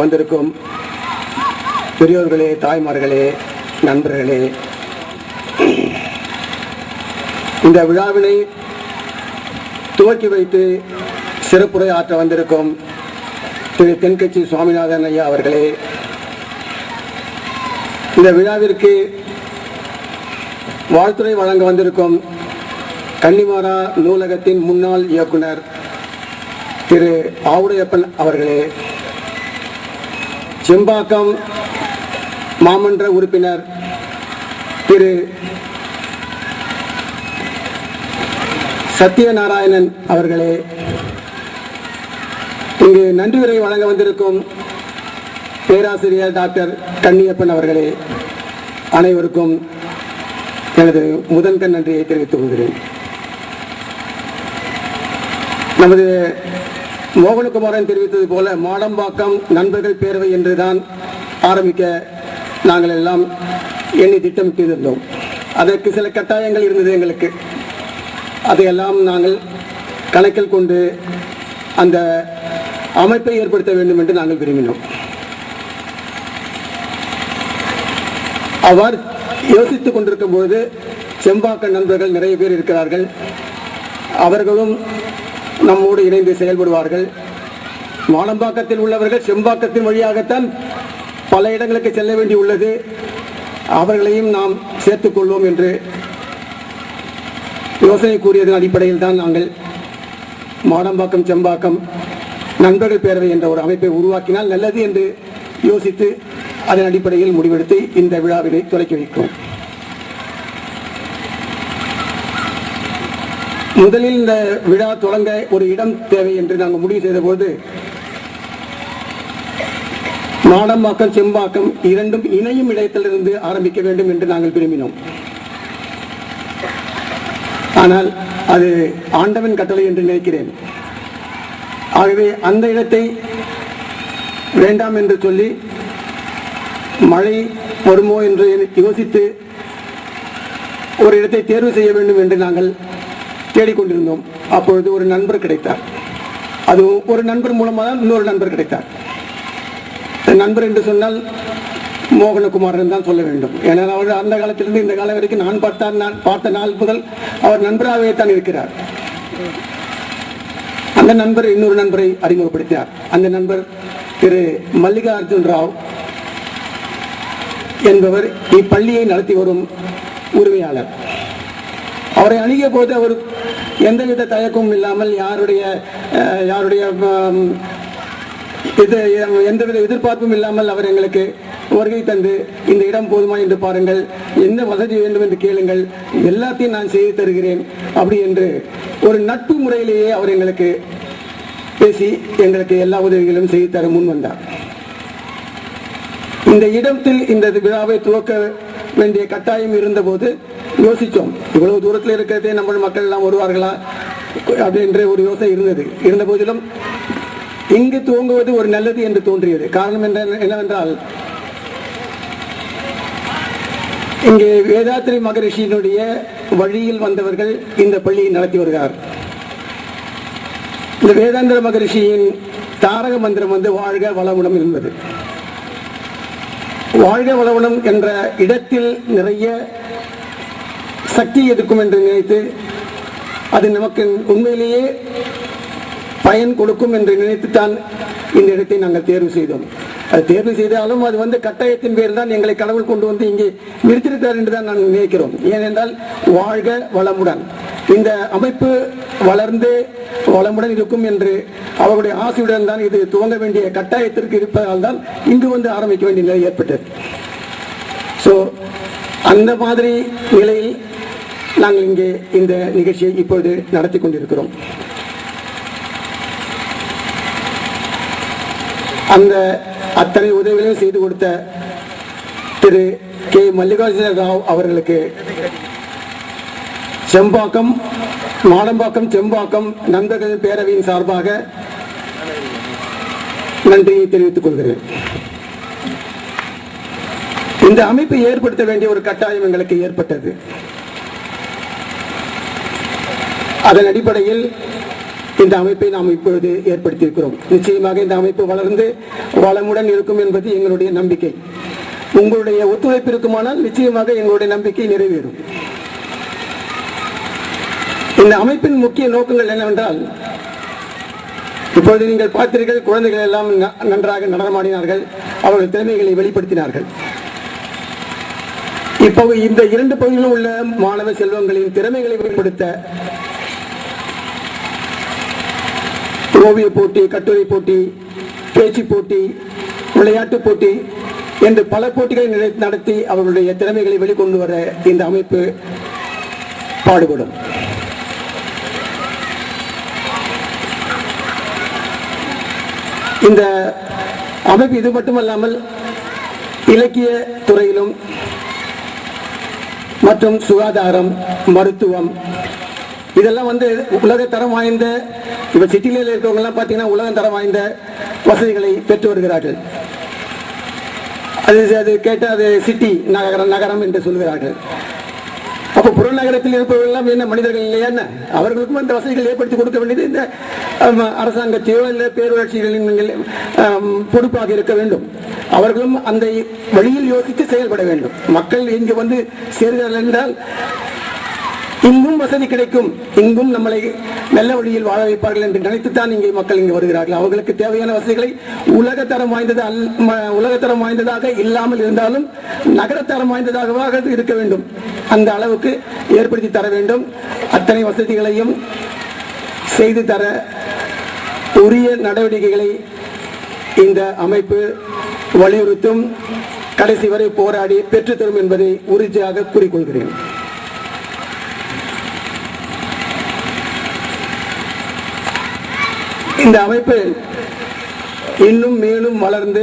வந்திருக்கும் பெரியோர்களே, தாய்மார்களே, நண்பர்களே, இந்த விழாவினை துவக்கி வைத்து சிறப்புரை ஆற்ற வந்திருக்கும் திரு தென்கட்சி சுவாமிநாதன் ஐயா அவர்களே, இந்த விழாவிற்கு வாழ்த்துரை வழங்க வந்திருக்கும் கன்னிமாரா நூலகத்தின் முன்னாள் இயக்குனர் திரு ஆவுடையப்பன் அவர்களே, செம்பாக்கம் மாமன்ற உறுப்பினர் திரு சத்யநாராயணன் அவர்களே, இங்கு நன்றியுரை வழங்க வந்திருக்கும் பேராசிரியர் டாக்டர் கன்னியப்பன் அவர்களே, அனைவருக்கும் எனது முதன்கண் நன்றியை தெரிவித்துக் கொள்கிறேன். நமது மோகனகுமாரன் தெரிவித்தது போல மாடம்பாக்கம் நண்பர்கள் பேரவை என்றுதான் ஆரம்பிக்க நாங்கள் எல்லாம் எண்ணி திட்டமிட்டிருந்தோம். அதற்கு சில கட்டாயங்கள் இருந்தது எங்களுக்கு. அதையெல்லாம் நாங்கள் கணக்கில் கொண்டு அந்த அமைப்பை ஏற்படுத்த வேண்டும் என்று நாங்கள் விரும்பினோம். அவ்வாறு யோசித்துக் கொண்டிருக்கும் போது செம்பாக்க நண்பர்கள் நிறைய பேர் இருக்கிறார்கள். அவர்களும் நம்மோடு இணைந்து செயல்படுவார்கள். மாடம்பாக்கத்தில் உள்ளவர்கள் செம்பாக்கத்தின் வழியாகத்தான் பல இடங்களுக்கு செல்ல வேண்டி உள்ளது. அவர்களையும் நாம் சேர்த்துக் கொள்வோம் என்று யோசனை கூறியதன் அடிப்படையில் தான் நாங்கள் மாடம்பாக்கம் செம்பாக்கம் நண்பர்கள் பேரவை என்ற ஒரு அமைப்பை உருவாக்கினால் நல்லது என்று யோசித்து அதன் அடிப்படையில் முடிவெடுத்து இந்த விழாவினை தொடக்கி வைக்கிறோம். முதலில் இந்த விழா தொடங்க ஒரு இடம் தேவை என்று நாங்கள் முடிவு செய்த போது மாடம்பாக்கம் செம்பாக்கம் இரண்டும் இணையும் இடத்திலிருந்து ஆரம்பிக்க வேண்டும் என்று நாங்கள் விரும்பினோம். ஆனால் அது ஆண்டவன் கட்டளை என்று நினைக்கிறேன். ஆகவே அந்த இடத்தை வேண்டாம் என்று சொல்லி மழை வருமோ என்று யோசித்து ஒரு இடத்தை தேர்வு செய்ய வேண்டும் என்று நாங்கள் தேடிக்கொண்டிருந்தோம். அப்பொழுது ஒரு நண்பர் கிடைத்தார். அது ஒரு நண்பர் மூலமாக தான் இன்னொரு நண்பர் கிடைத்தார். நண்பர் என்று சொன்னால் மோகனகுமாரன் தான் சொல்ல வேண்டும். ஏனால் அவர் அந்த காலத்திலிருந்து இந்த காலம் வரைக்கும் நான் பார்த்த நாள் முதல் அவர் நண்பராகவே தான் இருக்கிறார். அந்த நண்பர் இன்னொரு நண்பரை அறிமுகப்படுத்தினார். அந்த நண்பர் திரு மல்லிகார்ஜுன் ராவ் என்பவர் இப்பள்ளியை நடத்தி வரும் உரிமையாளர். அவரை அணுகிய போது அவர் எந்தவித தயக்கமும் இல்லாமல் யாருடைய எந்தவித எதிர்பார்ப்பும் இல்லாமல் அவர் எங்களுக்கு வருகை தந்து இந்த இடம் போதுமா என்று பாருங்கள், என்ன வசதி வேண்டும் என்று கேளுங்கள், எல்லாத்தையும் நான் செய்து தருகிறேன் அப்படி என்று ஒரு நட்பு முறையிலேயே அவர் எங்களுக்கு பேசி எங்களுக்கு எல்லா உதவிகளும் செய்து தர முன் வந்தார். இந்த இடத்தில் இந்த விழாவை துவக்க வேண்டிய கட்டாயம் இருந்த போது யோசித்தோம், இவ்வளவு தூரத்தில் இருக்கிறதே நம்ம மக்கள் எல்லாம் வருவார்களா அப்படின்ற ஒரு யோசனை இருந்த போதிலும் இங்கு துவங்குவது ஒரு நல்லது என்று தோன்றியது. காரணம் என்னவென்றால் இங்கே வேதாத்ரி மகரிஷியினுடைய வழியில் வந்தவர்கள் இந்த பள்ளியை நடத்தி வருகிறார். இந்த வேதாந்திர மகரிஷியின் தாரக மந்திரம் வாழ்க வளமுடன் என்பது. வாழ்க வளமுடன் என்ற இடத்தில் நிறைய சக்தி இருக்கும் என்று நினைத்து அது நமக்கு உண்மையிலேயே பயன் கொடுக்கும் என்று நினைத்துத்தான் இந்த இடத்தை நாங்கள் தேர்வு செய்தோம். அது தேர்வு செய்தாலும் அது கட்டாயத்தின் பேர் தான் எங்களை கடவுள் கொண்டு வந்து இங்கே நிறுத்திருக்கிறார் என்று தான் நான் நினைக்கிறோம். ஏனென்றால் வாழ்க வளமுடன் இந்த அமைப்பு வளர்ந்து வளமுடன் இருக்கும் என்று அவருடைய ஆசையுடன் தான் இது துவங்க வேண்டிய கட்டாயத்திற்கு இருப்பதால் தான் இங்கு ஆரம்பிக்க வேண்டிய நிலை ஏற்பட்டது. ஸோ அந்த மாதிரி நிலையில் நாங்கள் இங்கே இந்த நிகழ்ச்சியை இப்பொழுது நடத்தி கொண்டிருக்கிறோம். அந்த அத்தனை உதவிகளையும் செய்து கொடுத்த திரு கே மல்லிகார்ஜுன ராவ் அவர்களுக்கு மாடம்பாக்கம் செம்பாக்கம் நண்பர்கள் பேரவையின் சார்பாக நன்றியை தெரிவித்துக் கொள்கிறேன். இந்த அமைப்பை ஏற்படுத்த வேண்டிய ஒரு கட்டாயம் எங்களுக்கு ஏற்பட்டது. அதன் அடிப்படையில் இந்த அமைப்பை நாம் இப்பொழுது ஏற்படுத்தியிருக்கிறோம். நிச்சயமாக இந்த அமைப்பு வளர்ந்து வளமுடன் இருக்கும் என்பது எங்களுடைய நம்பிக்கை. உங்களுடைய ஒத்துழைப்பு இருக்குமானால் நிச்சயமாக எங்களுடைய நம்பிக்கை நிறைவேறும். இந்த அமைப்பின் முக்கிய நோக்கங்கள் என்னவென்றால், இப்பொழுது நீங்கள் பார்த்தீர்கள், குழந்தைகள் எல்லாம் நன்றாக நடனமாடினார்கள், அவர்கள் திறமைகளை வெளிப்படுத்தினார்கள். இப்போ இந்த 2 பகுதியிலும் உள்ள மாணவ செல்வங்களின் திறமைகளை வெளிப்படுத்த ஓவிய போட்டி, கட்டுரை போட்டி, பேச்சு போட்டி, விளையாட்டு போட்டி என்று பல போட்டிகளை நடத்தி அவர்களுடைய திறமைகளை வெளிக்கொண்டு வர இந்த அமைப்பு பாடுபடும். இந்த அமைப்பு இது மட்டுமல்லாமல் இலக்கிய துறையிலும் மற்றும் சுகாதாரம், மருத்துவம், இதெல்லாம் உலகத்தரம் வாய்ந்த, இப்ப சிட்டியில இருக்கிறவங்க எல்லாம் பாத்தீங்கன்னா உலக தரம் வாய்ந்த வசதிகளை பெற்று வருகிறார்கள். அது கேட்ட அது சிட்டி நகரம் என்று சொல்கிறார்கள். அப்ப புறநகரத்தில் இருப்பவர்கள் எல்லாம் என்ன மனிதர்கள் இல்லையா? அவர்களுக்கும் அந்த வசதிகள் ஏற்படுத்தி கொடுக்க வேண்டியது இந்த அரசாங்கத்தையோ இல்ல பேரூராட்சிகளின் பொறுப்பாக இருக்க வேண்டும். அவர்களும் அந்த வழியில் யோசித்து செயல்பட வேண்டும். மக்கள் இங்கு சேர்கிறார்கள் என்றால் இங்கும் வசதி கிடைக்கும், இங்கும் நம்மளை நல்ல வழியில் வாழ வைப்பார்கள் என்று நினைத்துத்தான் இங்கே மக்கள் இங்கு வருகிறார்கள். அவர்களுக்கு தேவையான வசதிகளை உலகத்தரம் வாய்ந்ததாக இல்லாமல் இருந்தாலும் நகரத்தரம் வாய்ந்ததாக இருக்க வேண்டும். அந்த அளவுக்கு ஏற்படுத்தி தர வேண்டும். அத்தனை வசதிகளையும் செய்து தர உரிய நடவடிக்கைகளை இந்த அமைப்பு வலியுறுத்தும், கடைசி வரை போராடி பெற்றுத்தரும் என்பதை உறுதியாக கூறிக்கொள்கிறேன். இந்த அமைப்பு இன்னும் மேலும் வளர்ந்து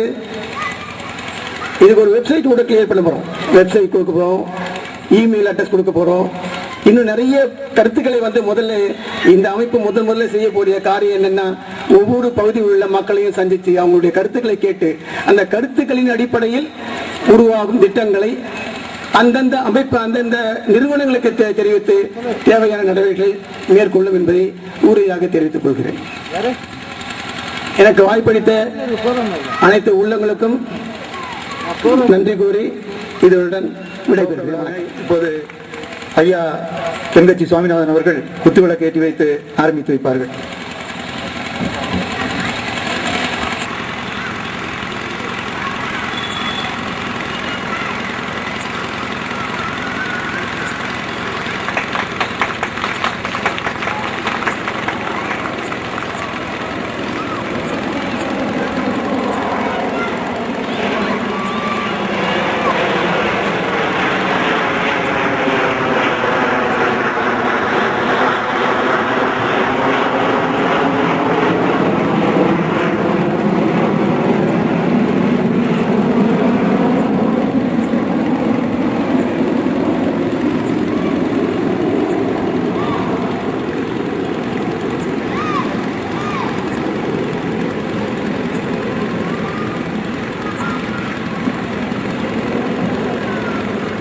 இதுக்கு ஒரு வெப்சைட் கூட கிரியேட் பண்ண போறோம். வெப்சைட் கொடுக்க போறோம், இமெயில் அட்ரஸ் கொடுக்க போறோம். இன்னும் நிறைய கருத்துக்களை முதல்ல இந்த அமைப்பு முதல்ல செய்யக்கூடிய காரியம் என்னன்னா, ஒவ்வொரு பகுதியில் உள்ள மக்களையும் சந்தித்து அவங்களுடைய கருத்துக்களை கேட்டு அந்த கருத்துக்களின் அடிப்படையில் உருவாகும் திட்டங்களை அந்தந்த அமைப்பு அந்தந்த நிறுவனங்களுக்கு தெரிவித்து தேவையான நடவடிக்கைகளை மேற்கொள்ளும் என்பதை உறுதியாக தெரிவித்துக் கொள்கிறேன். எனக்கு வாய்ப்பளித்த அனைத்து உள்ளங்களுக்கும் நன்றி கூறி இதனுடன் விடைபெறுகிறேன். இப்போது ஐயா தென்கட்சி சுவாமிநாதன் அவர்கள் குத்துவிளக்கு ஏற்றி வைத்து ஆரம்பித்து வைப்பார்கள்.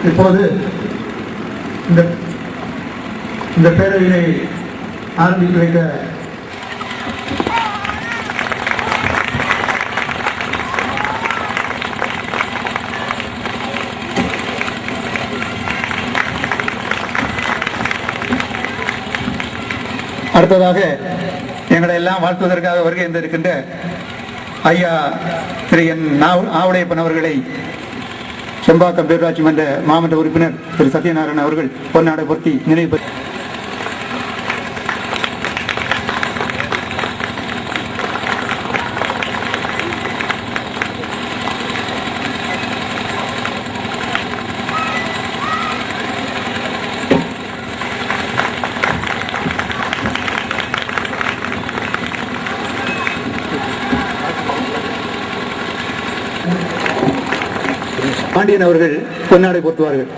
இப்போது இந்த பேரவையை ஆரம்பித்து வைக்க அடுத்ததாக எங்களை எல்லாம் வாழ்த்துவதற்காக வருகை இருக்கின்ற ஐயா திரு என் ஆவுடையப்பன் அவர்களை செம்பாக்கம் பேரூராட்சி மன்ற மாவட்ட உறுப்பினர் திரு சத்யநாராயணன் அவர்கள் பொன்னாடை பொருத்தி நினைவு பாண்டியன் அவர்கள் பொன்னாடை போர்த்துவார்கள்.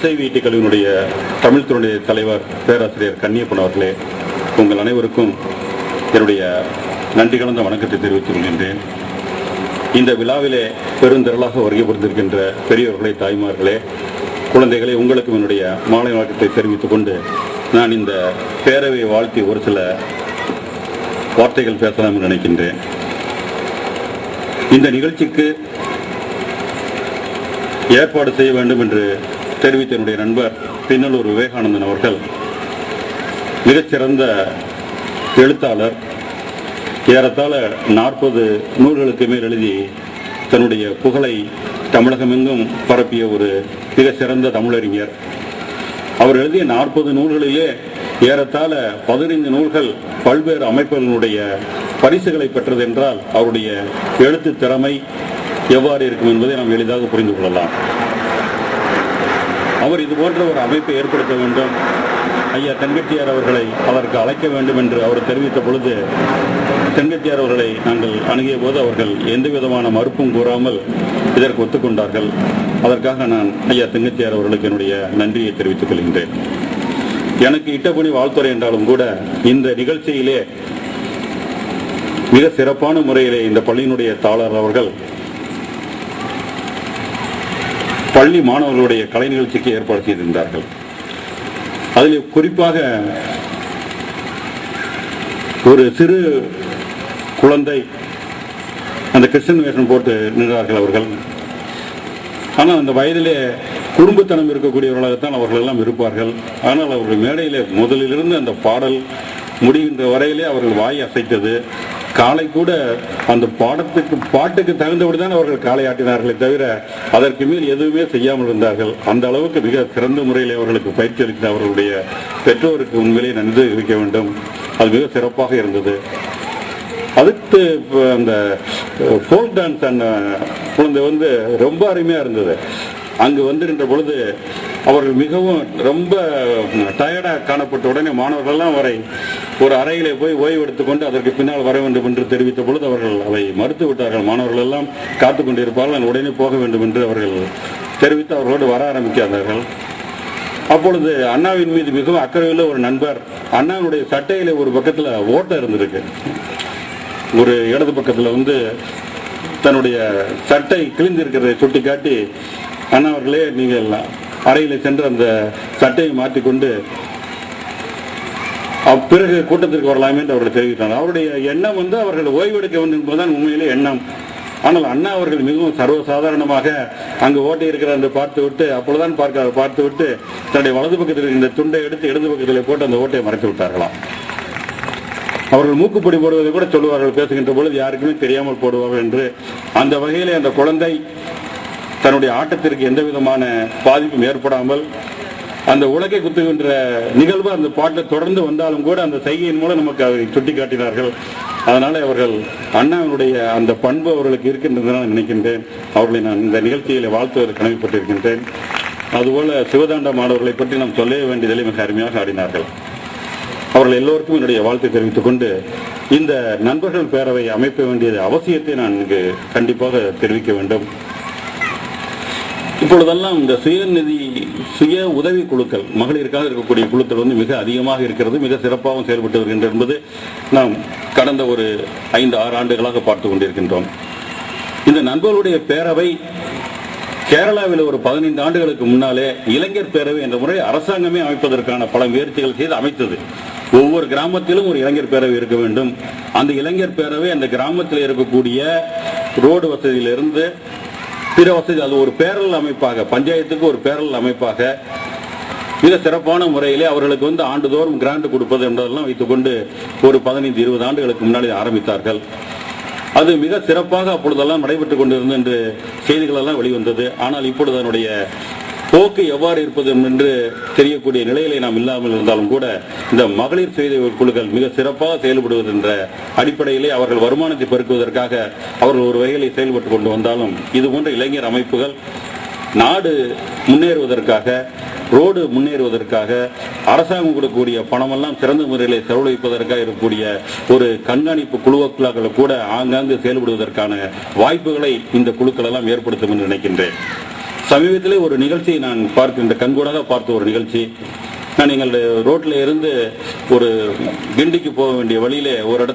SIVT கல்லூரியினுடைய தமிழ் துறை தலைவர் பேராசிரியர் கன்னியப்பன் அவர்களே, உங்கள் அனைவருக்கும் என்னுடைய நன்றி கலந்த வணக்கத்தை தெரிவித்துக் கொள்கின்றேன். இந்த விழாவிலே பெருந்திரளாக வருகை புரிந்திருக்கின்ற பெரியவர்களே, தாய்மார்களே, குழந்தைகளை உங்களுக்கும் என்னுடைய மாலை வணக்கத்தை தெரிவித்துக் கொண்டு நான் இந்த பேரவை வாழ்த்தி ஒரு சில வார்த்தைகள் பேசலாம் என்று நினைக்கின்றேன். இந்த நிகழ்ச்சிக்கு ஏற்பாடு செய்ய வேண்டும் என்று தெரிவித்த என்னுடைய நண்பர் பின்னலூர் விவேகானந்தன் அவர்கள் மிகச்சிறந்த எழுத்தாளர். ஏறத்தாழ 40 நூல்களுக்கு மேல் எழுதி தன்னுடைய புகழை தமிழகமெங்கும் பரப்பிய ஒரு மிக சிறந்த தமிழறிஞர். அவர் எழுதிய 40 நூல்களிலே ஏறத்தாழ 15 நூல்கள் பல்வேறு அமைப்புகளுடைய பரிசுகளை பெற்றது என்றால் அவருடைய எழுத்து திறமை எவ்வாறு இருக்கும் என்பதை நாம் எளிதாக புரிந்து கொள்ளலாம். அவர் இது போன்ற ஒரு அமைப்பை ஏற்படுத்த வேண்டும், ஐயா தென்கட்சியார் அவர்களை அதற்கு அழைக்க வேண்டும் என்று அவர் தெரிவித்த பொழுது தென்கட்சியார் அவர்களை நாங்கள் அணுகிய போது அவர்கள் எந்த விதமான மறுப்பும் கூறாமல் இதற்கு ஒத்துக்கொண்டார்கள். அதற்காக நான் ஐயா தென்கட்சியார் அவர்களுக்கு என்னுடைய நன்றியை தெரிவித்துக் கொள்கின்றேன். எனக்கு இட்டபணி வாழ்த்துறை என்றாலும் கூட இந்த நிகழ்ச்சியிலே மிக சிறப்பான முறையிலே இந்த பள்ளியினுடைய தாளர் அவர்கள் பள்ளி மாணவர்களுடைய கலை நிகழ்ச்சிக்கு ஏற்பாடு செய்திருந்தார்கள். அதில் குறிப்பாக ஒரு சிறு குழந்தை அந்த கிருஷ்ணன் வேஷம் போட்டு நின்றார்கள் அவர்கள். ஆனால் அந்த வயதிலே குறும்புத்தனம் இருக்கக்கூடியவர்களாகத்தான் அவர்கள் எல்லாம் இருப்பார்கள். ஆனால் அவர்கள் மேடையிலே முதலிலிருந்து அந்த பாடல் முடிகின்ற வரையிலே அவர்கள் வாய் அசைத்தது. காலை கூட அந்த பாட்டுக்கு தகுந்தபடிதான் அவர்கள் காலை ஆட்டினார்களே தவிர அதற்கு மேல் எதுவுமே செய்யாமல் இருந்தார்கள். அந்த அளவுக்கு மிக சிறந்த முறையில் அவர்களுக்கு பயிற்சி அளித்த அவர்களுடைய பெற்றோருக்கு உண்மையிலே நன்றி தெரிவிக்க வேண்டும். அது மிக சிறப்பாக இருந்தது. அடுத்து அந்த ஃபோக் டான்ஸ் அந்த குழந்தை ரொம்ப அருமையாக இருந்தது. அங்கு நின்ற பொழுது அவர்கள் மிகவும் ரொம்ப டயர்டாக காணப்பட்ட உடனே மாணவர்கள்லாம் அவரை ஒரு அறையிலே போய் ஓய்வு எடுத்துக்கொண்டு அதற்கு பின்னால் வர வேண்டும் என்று தெரிவித்த பொழுது அவர்கள் அதை மறுத்து விட்டார்கள். மாணவர்கள் எல்லாம் காத்து கொண்டிருப்பார்கள், உடனே போக வேண்டும் என்று அவர்கள் தெரிவித்து அவர்களோடு வர ஆரம்பிக்கார்கள். அப்பொழுது அண்ணாவின் மீது மிகவும் அக்கறையுள்ள ஒரு நண்பர், அண்ணாவினுடைய சட்டையில ஒரு பக்கத்தில் ஓட்டை இருந்திருக்கு, ஒரு இடது பக்கத்தில் தன்னுடைய சட்டை கிழிந்திருக்கிறதை சுட்டி காட்டி, அண்ணா அவர்களே நீங்கள் அறையில் சென்று அந்த சட்டையை மாற்றிக்கொண்டு பிறகு கூட்டத்திற்கு வரலாமே என்று அவர்கள் தெரிவித்தார். அவருடைய எண்ணம் அவர்கள் ஓய்வெடுக்க வேண்டும் என்பதுதான் உண்மையிலே எண்ணம். ஆனால் அண்ணா அவர்கள் மிகவும் சர்வசாதாரணமாக அங்கு ஓட்டை இருக்கிற அந்த பார்த்துவிட்டு அப்பொழுதுதான் பார்த்துவிட்டு தன்னுடைய வலது பக்கத்தில் இந்த துண்டை எடுத்து இடது பக்கத்தில் போட்டு அந்த ஓட்டையை மறைத்து விட்டார்களாம். அவர்கள் மூக்குப்பொடி போடுவதை கூட சொல்லுவார்கள், பேசுகின்ற பொழுது யாருக்குமே தெரியாமல் போடுவார்கள் என்று. அந்த வகையிலே அந்த குழந்தை தன்னுடைய ஆட்டத்திற்கு எந்த விதமான பாதிப்பும் ஏற்படாமல் அந்த உலகை குத்துகின்ற நிகழ்வு அந்த பாட்டை தொடர்ந்து வந்தாலும் கூட அந்த செய்கையின் மூலம் நமக்கு அதை சுட்டி காட்டினார்கள். அதனால அவர்கள் அண்ணாவினுடைய அந்த பண்பு அவர்களுக்கு இருக்கின்றதுதான் நினைக்கின்றேன். அவர்களை நான் இந்த நிகழ்ச்சியில் வாழ்த்துவதற்கு கடமைப்பட்டிருக்கின்றேன். அதுபோல சிவதாண்ட மாணவர்களை பற்றி நாம் சொல்ல வேண்டியதில்லை, மிக அருமையாக ஆடினார்கள். அவர்கள் எல்லோருக்கும் என்னுடைய வாழ்த்தை தெரிவித்துக் கொண்டு இந்த நண்பர்கள் பேரவை அமைக்க வேண்டியது அவசியத்தை நான் இங்கு கண்டிப்பாக தெரிவிக்க வேண்டும். இப்பொழுதெல்லாம் இந்த சுய உதவி குழுக்கள், மகளிருக்காக இருக்கக்கூடிய குழுக்கள் மிக அதிகமாக இருக்கிறது, மிக சிறப்பாக செயல்பட்டு வருகின்றது என்பது நாம் கடந்த ஒரு 5-6 ஆண்டுகளாக பார்த்து கொண்டிருக்கின்றோம். இந்த நண்பர்களுடைய பேரவை கேரளாவில் ஒரு 15 ஆண்டுகளுக்கு முன்னாலே இளைஞர் பேரவை என்ற முறை அரசாங்கமே அமைப்பதற்கான பல முயற்சிகள் செய்து அமைத்தது. ஒவ்வொரு கிராமத்திலும் ஒரு இளைஞர் பேரவை இருக்க வேண்டும். அந்த இளைஞர் பேரவை அந்த கிராமத்தில் இருக்கக்கூடிய ரோடு வசதியிலிருந்து பிற வசதி, அது ஒரு பேரல் அமைப்பாக, பஞ்சாயத்துக்கு ஒரு பேரல் அமைப்பாக மிக சிறப்பான முறையிலே அவர்களுக்கு ஆண்டுதோறும் கிராண்ட் கொடுப்பது என்பதெல்லாம் வைத்துக்கொண்டு ஒரு 15-20 ஆண்டுகளுக்கு முன்னாடி ஆரம்பித்தார்கள். அது மிக சிறப்பாக அப்பொழுதெல்லாம் நடைபெற்றுக் கொண்டிருந்தது என்று செய்திகள் எல்லாம் வெளிவந்தது. ஆனால் இப்பொழுது அதனுடைய போக்கு எவ்வாறு இருப்பது என்று தெரியக்கூடிய நிலையிலே நாம் இல்லாமல் இருந்தாலும் கூட இந்த மகளிர் சுய குழுக்கள் மிக சிறப்பாக செயல்படுவது என்ற அடிப்படையிலே அவர்கள் வருமானத்தை பெருக்குவதற்காக அவர்கள் ஒரு வகையிலே செயல்பட்டு கொண்டு வந்தாலும் இது போன்ற இளைஞர் அமைப்புகள் நாடு முன்னேறுவதற்காக, ரோடு முன்னேறுவதற்காக, அரசாங்கம் கொடுக்கக்கூடிய பணமெல்லாம் சிறந்த முறையிலே செலவழிப்பதற்காக இருக்கக்கூடிய ஒரு கண்காணிப்பு குழுக்களாக கூட ஆங்காங்கு செயல்படுவதற்கான வாய்ப்புகளை இந்த குழுக்கள் எல்லாம் ஏற்படுத்தும் என்று நினைக்கின்றேன். சமீபத்திலே ஒரு நிகழ்ச்சியை நான் பார்க்கின்ற கண்கூடாக பார்த்த ஒரு நிகழ்ச்சி, நான் எங்களுடைய ரோட்டில் இருந்து ஒரு கிண்டிக்கு போக வேண்டிய வழியிலே ஒரு